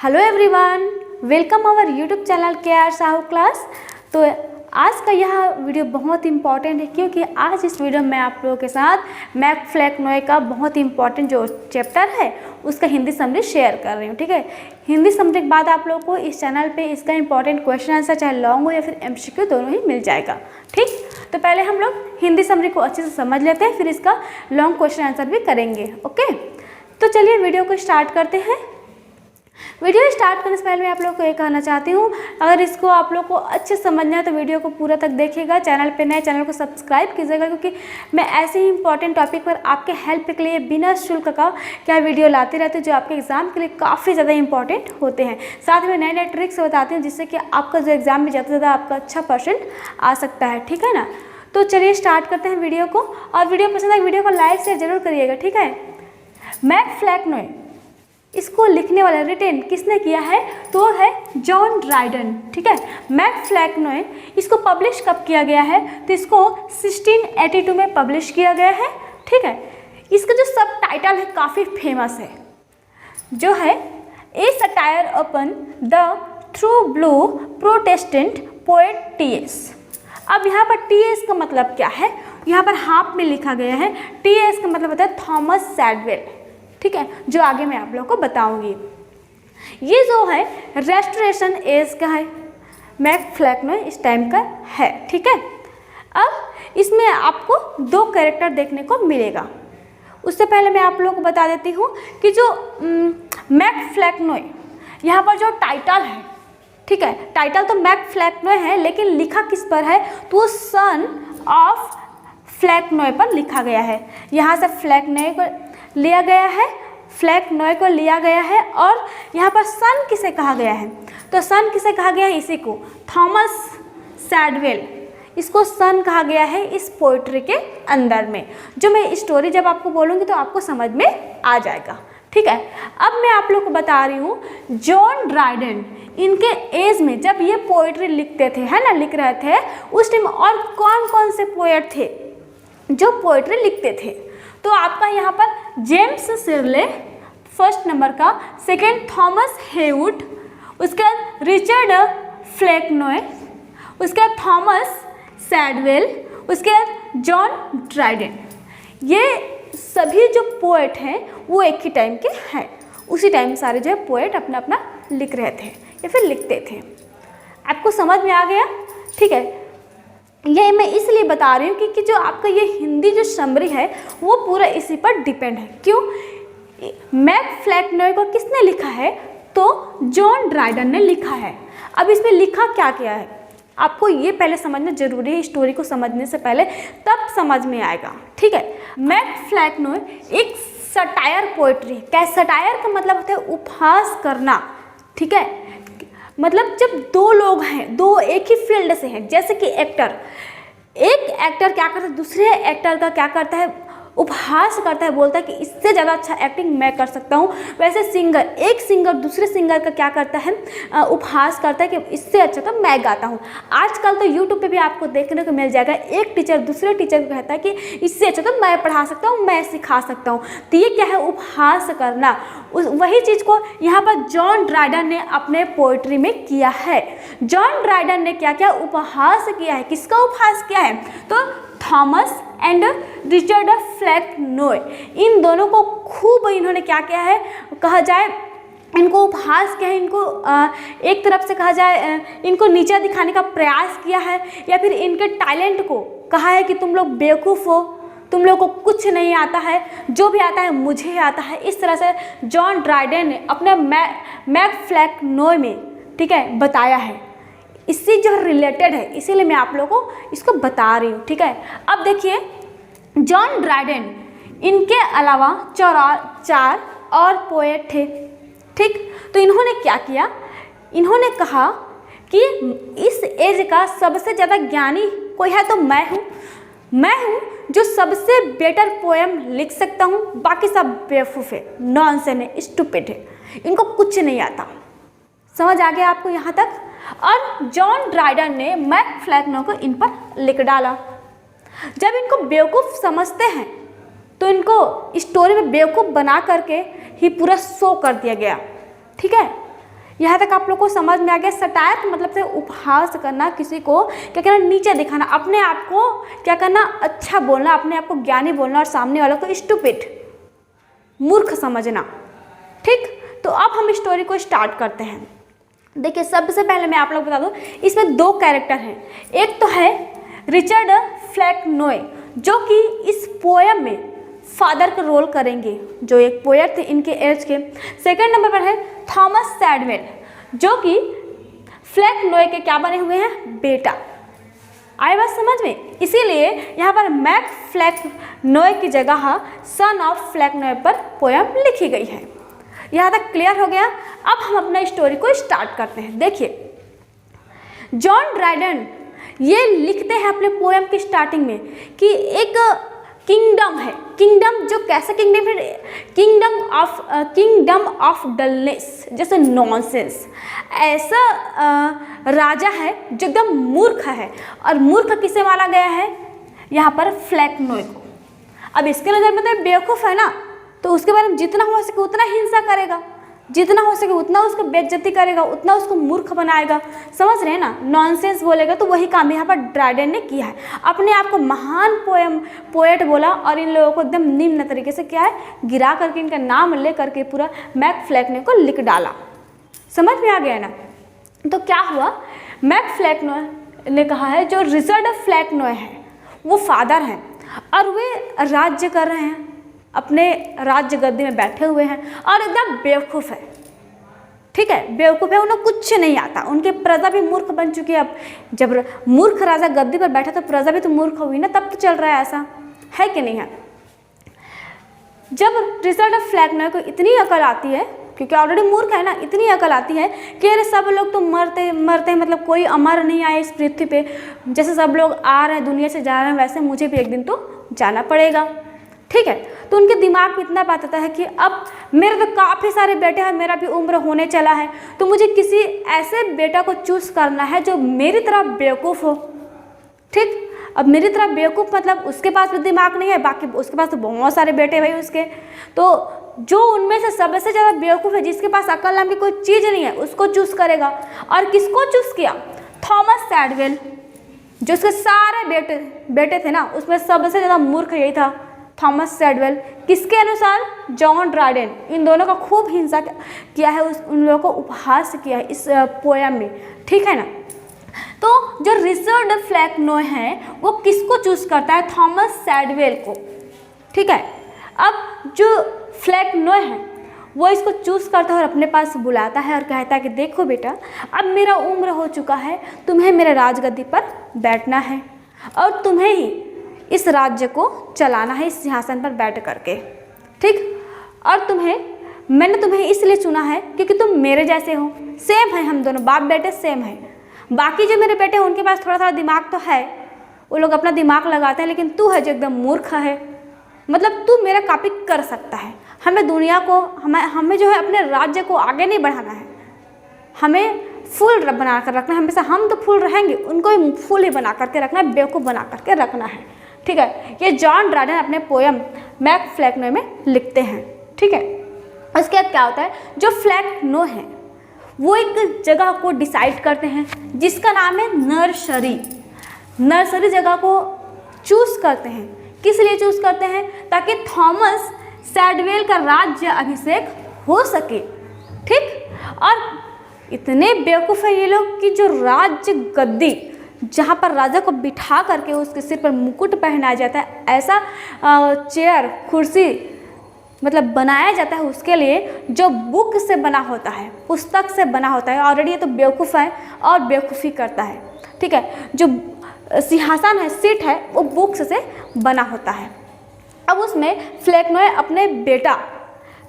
Hello everyone, welcome our YouTube channel KR Sahu class. तो आज का यह वीडियो बहुत इंपॉर्टेंट है क्योंकि आज इस वीडियो में आप लोगों के साथ मैकफ्लेक्नोय का बहुत इंपॉर्टेंट जो चैप्टर है उसका हिंदी समरी शेयर कर रही हूँ। ठीक है, हिंदी समरी के बाद आप लोगों को इस चैनल पे इसका इंपॉर्टेंट क्वेश्चन आंसर चाहे लॉन्ग हो या फिर MCQ दोनों ही मिल जाएगा। ठीक, तो पहले हम लोग हिंदी समरी को अच्छे से समझ लेते हैं, फिर इसका लॉन्ग क्वेश्चन आंसर भी करेंगे। ओके, तो चलिए वीडियो को स्टार्ट करते हैं। वीडियो स्टार्ट करने से पहले मैं आप लोगों को ये कहना चाहती हूँ, अगर इसको आप लोग को अच्छे समझना है तो वीडियो को पूरा तक देखिएगा। चैनल पे नए चैनल को सब्सक्राइब कीजिएगा क्योंकि मैं ऐसे ही इंपॉर्टेंट टॉपिक पर आपके हेल्प के लिए बिना शुल्क का क्या वीडियो लाते रहते हैं जो आपके एग्जाम के लिए काफ़ी ज़्यादा इंपॉर्टेंट होते हैं। साथ में नए नए ट्रिक्स बताती हूँ जिससे कि आपका जो एग्जाम में ज़्यादा से ज़्यादा आपका अच्छा % आ सकता है। ठीक है ना, तो चलिए स्टार्ट करते हैं वीडियो को। और वीडियो पसंद आए वीडियो को लाइक शेयर जरूर करिएगा। ठीक है, मैकफ्लेक्नोय इसको लिखने वाला रिटेन किसने किया है तो है जॉन ड्राइडन। ठीक है, मैकफ्लेक्नोय इसको पब्लिश कब किया गया है तो इसको 1682 में पब्लिश किया गया है। ठीक है, इसका जो सब टाइटल है काफ़ी फेमस है, जो है a satire upon the true blue protestant poet TS। अब यहाँ पर TS का मतलब क्या है, यहाँ पर हाफ में लिखा गया है। TS का मतलब होता है थॉमस सैडवेल। ठीक है, जो आगे मैं आप लोगों को बताऊंगी। ये जो है रेस्टोरेशन एज का है, मैकफ्लेक्नोय इस टाइम का है। ठीक है, अब इसमें आपको 2 कैरेक्टर देखने को मिलेगा। उससे पहले मैं आप लोगों को बता देती हूँ कि जो मैकफ्लेक्नोय यहाँ पर जो टाइटल है, ठीक है, टाइटल तो मैकफ्लेक्नोय है लेकिन लिखा किस पर है तो सन ऑफ फ्लेक्नोय पर लिखा गया है। यहाँ से फ्लेक्नोय को लिया गया है, फ्लेक्नोय को लिया गया है और यहाँ पर सन किसे कहा गया है तो सन किसे कहा गया है, इसी को थॉमस सैडवेल, इसको सन कहा गया है इस पोइट्री के अंदर में। जो मैं स्टोरी जब आपको बोलूँगी तो आपको समझ में आ जाएगा। ठीक है, अब मैं आप लोग को बता रही हूँ जॉन ड्राइडन इनके एज में जब ये पोइट्री लिखते थे, है ना, लिख रहे थे उस टाइम और कौन कौन से पोएट थे जो पोइट्री लिखते थे। तो आपका यहाँ पर जेम्स शिरले फर्स्ट नंबर का, सेकेंड थॉमस हेवुड, उसके बाद रिचर्ड फ्लेक्नोय, उसके बाद थॉमस सैडवेल, उसके बाद जॉन ड्राइडन। ये सभी जो पोएट हैं वो एक ही टाइम के हैं। उसी टाइम सारे जो है पोएट अपना अपना लिख रहे थे या फिर लिखते थे। आपको समझ में आ गया? ठीक है, ये मैं इसलिए बता रही हूँ कि जो आपका ये हिंदी जो समरी है वो पूरा इसी पर डिपेंड है। क्यों? मैकफ्लेक्नोय को किसने लिखा है तो जॉन ड्राइडन ने लिखा है। अब इसमें लिखा क्या क्या है आपको ये पहले समझना जरूरी है, स्टोरी को समझने से पहले, तब समझ में आएगा। ठीक है, मैकफ्लेक्नोय एक सटायर पोएट्री। क्या सटायर का मतलब होता है उपहास करना। ठीक है, मतलब जब 2 लोग हैं, 2 एक ही फील्ड से हैं, जैसे कि एक्टर, एक एक्टर क्या करता है दूसरे एक्टर का क्या करता है उपहास करता है, बोलता है कि इससे ज़्यादा अच्छा एक्टिंग मैं कर सकता हूँ। वैसे सिंगर, एक सिंगर दूसरे सिंगर का क्या करता है उपहास करता है कि इससे अच्छा तो मैं गाता हूँ। आजकल तो यूट्यूब पे भी आपको देखने को मिल जाएगा, एक टीचर दूसरे टीचर को कहता है कि इससे अच्छा तो मैं पढ़ा सकता हूँ, मैं सिखा सकता हूँ। तो ये क्या है उपहास करना। वही चीज़ को यहाँ पर जॉन ड्राइडन ने अपने पोइट्री में किया है। जॉन ड्राइडन ने क्या क्या उपहास किया है, किसका उपहास किया है तो थॉमस एंड रिचर्ड फ्लेक्नोय, इन दोनों को खूब इन्होंने क्या किया है, कहा जाए इनको उपहास किया है, इनको एक तरफ से कहा जाए इनको नीचा दिखाने का प्रयास किया है, या फिर इनके टैलेंट को कहा है कि तुम लोग बेवकूफ़ हो, तुम लोगों को कुछ नहीं आता है, जो भी आता है मुझे आता है। इस तरह से जॉन ड्राइडन ने अपने मैकफ्लेक्नोय में, ठीक है, बताया है। इससे जो रिलेटेड है इसीलिए मैं आप लोगों को इसको बता रही हूँ। ठीक है, अब देखिए जॉन ड्राइडन इनके अलावा 4 और पोएट थे। ठीक, तो इन्होंने क्या किया, इन्होंने कहा कि इस एज का सबसे ज़्यादा ज्ञानी कोई है तो मैं हूँ जो सबसे बेटर पोएम लिख सकता हूँ, बाकी सब बेवकूफ़ है, नॉनसेंस है, स्टूपिड है, इनको कुछ नहीं आता। समझ आ गया आपको यहाँ तक? और जॉन ड्राइडन ने मैकफ्लेक्नोय को इन पर लिख डाला। जब इनको बेवकूफ़ समझते हैं तो इनको स्टोरी में बेवकूफ़ बना करके ही पूरा शो कर दिया गया। ठीक है, यहाँ तक आप लोग को समझ में आ गया। सटायर मतलब से उपहास करना, किसी को क्या करना, नीचे दिखाना, अपने आप को क्या करना, अच्छा बोलना, अपने आप को ज्ञानी बोलना और सामने वालों को स्टूपिड, मूर्ख समझना। ठीक, तो अब हम स्टोरी को स्टार्ट करते हैं। देखिए, सबसे पहले मैं आप लोग बता दूं, इसमें 2 कैरेक्टर हैं। एक तो है रिचर्ड फ्लैक्नोय, जो कि इस पोयम में फादर का रोल करेंगे, जो एक पोएट थे इनके एज के। सेकंड नंबर पर है थॉमस सैडवेल, जो कि फ्लैक्नोय के क्या बने हुए हैं, बेटा। आए बात समझ में? इसीलिए यहाँ पर मैक फ्लैक्नोय की जगह सन ऑफ फ्लैक्नोय पर पोयम लिखी गई है। यहाँ तक क्लियर हो गया। अब हम अपना स्टोरी को स्टार्ट करते हैं। देखिए, जॉन ड्राइडन ये लिखते हैं अपने पोयम की स्टार्टिंग में कि एक किंगडम है। किंगडम जो कैसा किंगडम है, किंगडम ऑफ डलनेस, जैसे नॉनसेंस। ऐसा राजा है जो एकदम मूर्ख है, और मूर्ख किसे माना गया है, यहाँ पर फ्लैक्नोय को। अब इसके नज़र में तो बेवकूफ़ है ना, तो उसके बारे में जितना हो सके उतना हिंसा करेगा, जितना हो सके उतना उसको बेइज्जती करेगा, उतना उसको मूर्ख बनाएगा। समझ रहे हैं ना, नॉनसेंस बोलेगा। तो वही काम यहाँ पर ड्राइडन ने किया है, अपने आप को महान पोएट बोला और इन लोगों को एकदम निम्न तरीके से क्या है, गिरा करके इनका नाम ले करके पूरा मैक फ्लैक्नोय को लिख डाला। समझ में आ गया ना? तो क्या हुआ, मैक फ्लैक्नोय ने कहा है जो रिचर्ड फ्लैक्नोय है वो फादर हैं और वे राज्य कर रहे हैं, अपने राज्य गद्दी में बैठे हुए हैं और एकदम बेवकूफ़ है। ठीक है, बेवकूफ़ है, उन्हें कुछ नहीं आता, उनके प्रजा भी मूर्ख बन चुकी है। अब जब मूर्ख राजा गद्दी पर बैठा तो प्रजा भी तो मूर्ख हुई ना, तब तो चल रहा है, ऐसा है कि नहीं है। जब रिचर्ड फ्लैक्नोय को इतनी अकल आती है, क्योंकि ऑलरेडी मूर्ख है ना, इतनी अकल आती है कि अरे सब लोग तो मरते मरते हैं, मतलब कोई अमर नहीं आए इस पृथ्वी पे, जैसे सब लोग आ रहे हैं दुनिया से जा रहे हैं वैसे मुझे भी एक दिन तो जाना पड़ेगा। ठीक है, तो उनके दिमाग में इतना बात आता है कि अब मेरे तो काफ़ी सारे बेटे हैं, मेरा भी उम्र होने चला है, तो मुझे किसी ऐसे बेटा को चूज़ करना है जो मेरी तरह बेवकूफ़ हो। ठीक, अब मेरी तरह बेवकूफ़ मतलब उसके पास भी दिमाग नहीं है, बाकी उसके पास तो बहुत सारे बेटे भाई उसके, तो जो उनमें से सबसे ज़्यादा बेवकूफ़ है, जिसके पास अकल नाम की कोई चीज़ नहीं है, उसको चूज़ करेगा। और किसको चूज़ किया, थॉमस सैडवेल, जो उसके सारे बेटे थे ना, उसमें सबसे ज़्यादा मूर्ख यही था, थॉमस सैडवेल। किसके अनुसार, जॉन ड्राइडन। इन दोनों का खूब हिंसा किया है, उन लोगों को उपहास किया है इस पोयम में। ठीक है ना। तो जो रिचर्ड फ्लैक्नोय है वो किसको चूज़ करता है, थॉमस सैडवेल को। ठीक है, अब जो फ्लैक्नोय है वो इसको चूज़ करता है और अपने पास बुलाता है और कहता है कि देखो बेटा, अब मेरा उम्र हो चुका है, तुम्हें मेरे राजगद्दी पर बैठना है और तुम्हें ही इस राज्य को चलाना है, इस सिंहासन पर बैठ करके। ठीक, और मैंने तुम्हें इसलिए चुना है क्योंकि तुम मेरे जैसे हो, सेम है, हम दोनों बाप बेटे सेम है। बाकी जो मेरे बेटे हैं उनके पास थोड़ा थोड़ा दिमाग तो है, वो लोग अपना दिमाग लगाते हैं, लेकिन तू है जो एकदम मूर्ख है, मतलब तू मेरा कॉपी कर सकता है। हमें दुनिया को, हमें जो है अपने राज्य को आगे नहीं बढ़ाना है, हमें फूल बना कर रखना है। हमेशा हम तो फूल रहेंगे, उनको भी फूल ही बना करके रखना है, बेवकूफ़ बना करके रखना है। ठीक है, ये जॉन ड्राइडन अपने पोयम मैक फ्लैक्नोय में लिखते हैं। ठीक है, उसके बाद क्या होता है, जो फ्लैक्नोय है वो एक जगह को डिसाइड करते हैं जिसका नाम है नर्सरी। नर्सरी जगह को चूज़ करते हैं, किस लिए चूज़ करते हैं, ताकि थॉमस सैडवेल का राज्य अभिषेक हो सके। ठीक, और इतने बेवकूफ़ है ये लोग कि जो राज्य गद्दी, जहाँ पर राजा को बिठा करके उसके सिर पर मुकुट पहनाया जाता है, ऐसा चेयर, कुर्सी मतलब बनाया जाता है उसके लिए जो बुक से बना होता है, पुस्तक से बना होता है। ऑलरेडी ये तो बेवकूफ़ है और बेवकूफ़ी करता है। ठीक है, जो सिंहासन है, सीट है, वो बुक्स से बना होता है। अब उसमें फ्लैक्नोय अपने बेटा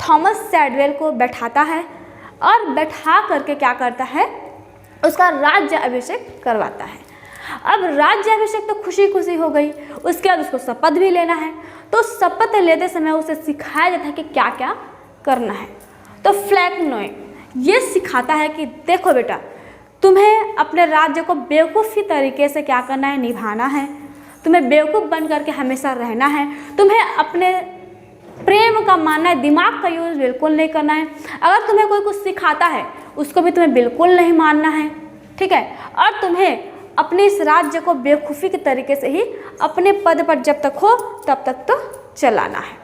थॉमस सैडवेल को बैठाता है और बैठा करके क्या करता है, उसका राज्य अभिषेक करवाता है। अब राज्य अभिषेक तो खुशी खुशी हो गई, उसके बाद उसको शपथ भी लेना है। तो शपथ लेते समय उसे सिखाया जाता है कि क्या क्या करना है। तो फ्लैक्नोय ये सिखाता है कि देखो बेटा, तुम्हें अपने राज्य को बेवकूफ़ी तरीके से क्या करना है, निभाना है। तुम्हें बेवकूफ़ बन करके हमेशा रहना है। तुम्हें अपने प्रेम का मानना है, दिमाग का यूज़ बिल्कुल नहीं करना है। अगर तुम्हें कोई कुछ सिखाता है उसको भी तुम्हें बिल्कुल नहीं मानना है, ठीक है। और तुम्हें अपने इस राज्य को बेवकूफ़ी के तरीके से ही अपने पद पर जब तक हो तब तक तो चलाना है,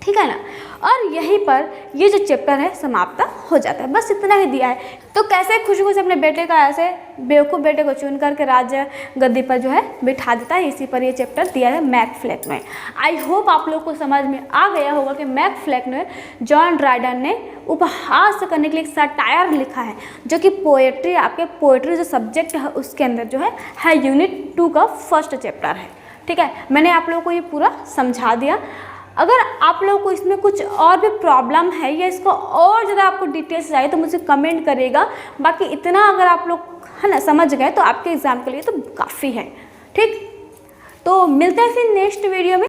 ठीक है ना। और यहीं पर ये जो चैप्टर है समाप्त हो जाता है। बस इतना ही दिया है। तो कैसे खुशबू से अपने बेटे का ऐसे बेवकूफ़ बेटे को चुन करके राज्य गद्दी पर जो है बिठा देता है, इसी पर ये चैप्टर दिया है मैक फ्लेक्नोय। आई होप आप लोग को समझ में आ गया होगा कि मैक फ्लेक्नोय जॉन ड्राइडन ने उपहास करने के लिए एक सटायर लिखा है, जो कि पोएट्री, आपके पोएट्री जो सब्जेक्ट है उसके अंदर जो है यूनिट 2 का फर्स्ट चैप्टर है, ठीक है। मैंने आप लोगों को ये पूरा समझा दिया। अगर आप लोगों को इसमें कुछ और भी प्रॉब्लम है या इसको और ज़्यादा आपको डिटेल्स चाहिए तो मुझे कमेंट करिएगा। बाकी इतना अगर आप लोग है ना समझ गए तो आपके एग्ज़ाम के लिए तो काफ़ी है, ठीक। तो मिलते हैं फिर नेक्स्ट वीडियो में।